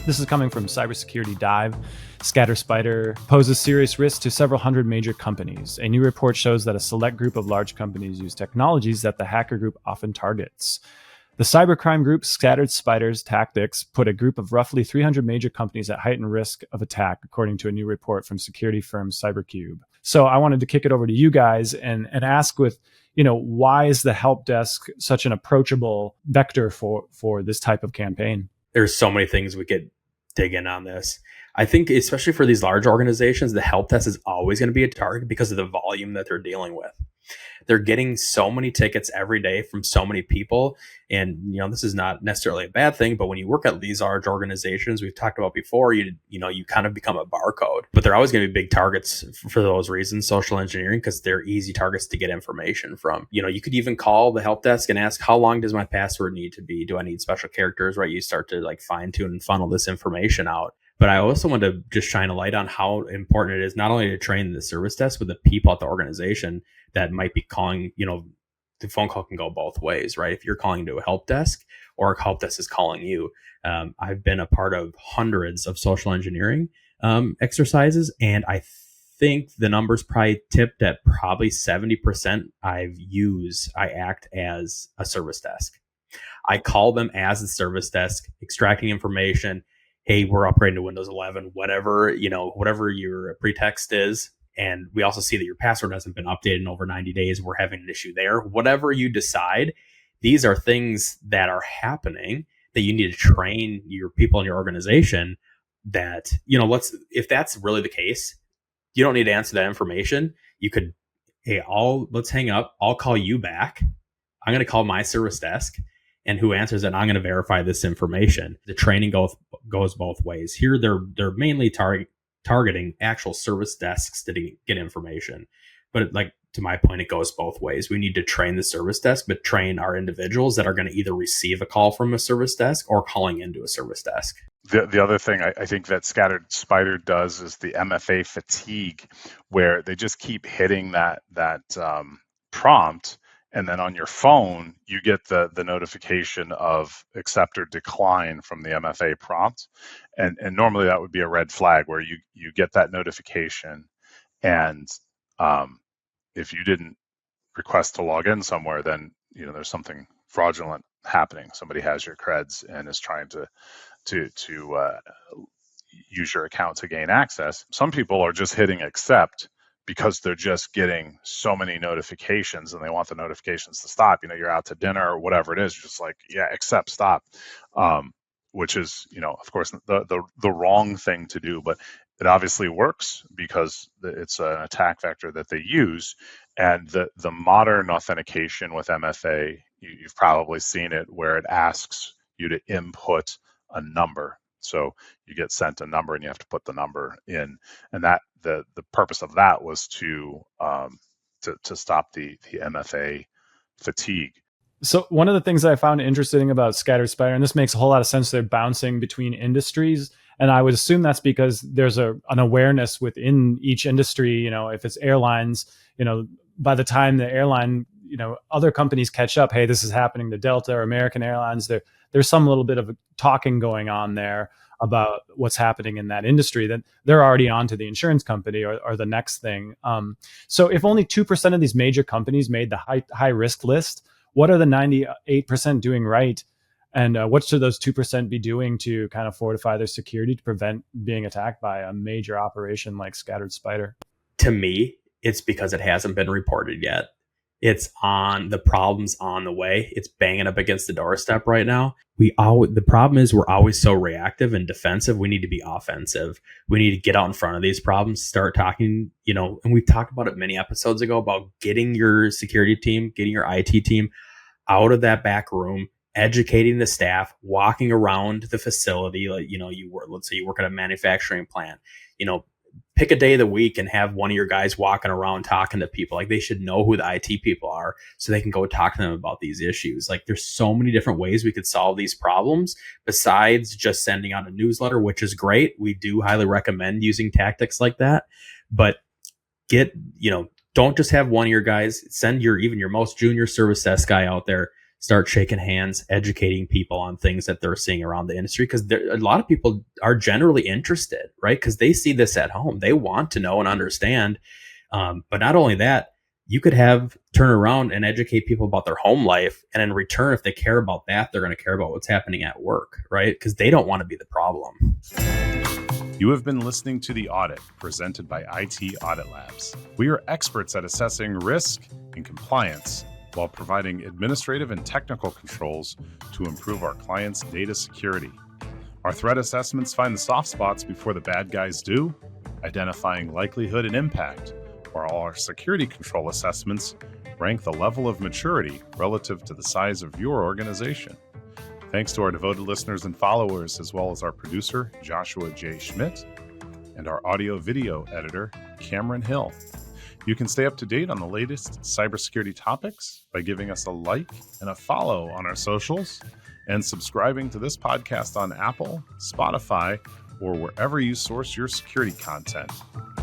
This is coming from Cybersecurity Dive. Scatter Spider poses serious risk to several hundred major companies. A new report shows that a select group of large companies use technologies that the hacker group often targets. The cybercrime group Scattered Spider's tactics put a group of roughly 300 major companies at heightened risk of attack, according to a new report from security firm CyberCube. So I wanted to kick it over to you guys and ask why is the help desk such an approachable vector for this type of campaign? There's so many things we could dig in on this. I think especially for these large organizations, the help desk is always going to be a target because of the volume that they're dealing with. They're getting so many tickets every day from so many people. And, this is not necessarily a bad thing, but when you work at these large organizations, we've talked about before, you kind of become a barcode, but they're always going to be big targets for those reasons, social engineering, because they're easy targets to get information from. You could even call the help desk and ask, how long does my password need to be? Do I need special characters, right? You start to fine tune and funnel this information out. But I also want to just shine a light on how important it is not only to train the service desk, but the people at the organization that might be calling. The phone call can go both ways, right? If you're calling to a help desk or a help desk is calling you. I've been a part of hundreds of social engineering exercises, and I think the number's probably tipped at probably 70% I act as a service desk. I call them as a service desk, extracting information. Hey, we're upgrading to Windows 11, whatever your pretext is. And we also see that your password hasn't been updated in over 90 days. We're having an issue there. Whatever you decide, these are things that are happening that you need to train your people in your organization that, if that's really the case, you don't need to answer that information. You could, hey, let's hang up. I'll call you back. I'm going to call my service desk. And who answers it, I'm going to verify this information. The training goes both ways. Here, they're mainly targeting actual service desks to get information. But to my point, it goes both ways. We need to train the service desk, but train our individuals that are going to either receive a call from a service desk or calling into a service desk. The other thing I think that Scattered Spider does is the MFA fatigue, where they just keep hitting that prompt. And then on your phone, you get the notification of accept or decline from the MFA prompt. And normally that would be a red flag where you get that notification. And if you didn't request to log in somewhere, then there's something fraudulent happening. Somebody has your creds and is trying to use your account to gain access. Some people are just hitting accept because they're just getting so many notifications and they want the notifications to stop. You're out to dinner or whatever it is, just accept, stop, which is, of course, the wrong thing to do. But it obviously works because it's an attack vector that they use. And the modern authentication with MFA, you've probably seen it, where it asks you to input a number. So you get sent a number and you have to put the number in, and that the purpose of that was to stop the MFA fatigue. So one of the things that I found interesting about Scattered Spider, and this makes a whole lot of sense, they're bouncing between industries, and I would assume that's because there's an awareness within each industry. If it's airlines, by the time the airline, other companies catch up, hey, this is happening to Delta or American Airlines, there's some little bit of talking going on there about what's happening in that industry, that they're already on to the insurance company or the next thing. So if only 2% of these major companies made the high risk list, what are the 98% doing right? And what should those 2% be doing to kind of fortify their security to prevent being attacked by a major operation like Scattered Spider? To me, it's because it hasn't been reported yet. The problem's on the way. It's banging up against the doorstep right now. The problem is we're always so reactive and defensive. We need to be offensive. We need to get out in front of these problems, start talking, and we've talked about it many episodes ago about getting your security team, getting your IT team out of that back room, educating the staff, walking around the facility. Let's say you work at a manufacturing plant, pick a day of the week and have one of your guys walking around talking to people. They should know who the IT people are so they can go talk to them about these issues. There's so many different ways we could solve these problems besides just sending out a newsletter, which is great. We do highly recommend using tactics like that, but don't just have one of your guys. Send your most junior service desk guy out there. start shaking hands, educating people on things that they're seeing around the industry. Because a lot of people are generally interested, right? Because they see this at home. They want to know and understand. But not only that, you could turn around and educate people about their home life. And in return, if they care about that, they're going to care about what's happening at work, right? Because they don't want to be the problem. You have been listening to The Audit, presented by IT Audit Labs. We are experts at assessing risk and compliance while providing administrative and technical controls to improve our clients' data security. Our threat assessments find the soft spots before the bad guys do, identifying likelihood and impact, while our security control assessments rank the level of maturity relative to the size of your organization. Thanks to our devoted listeners and followers, as well as our producer, Joshua J. Schmidt, and our audio-video editor, Cameron Hill. You can stay up to date on the latest cybersecurity topics by giving us a like and a follow on our socials and subscribing to this podcast on Apple, Spotify, or wherever you source your security content.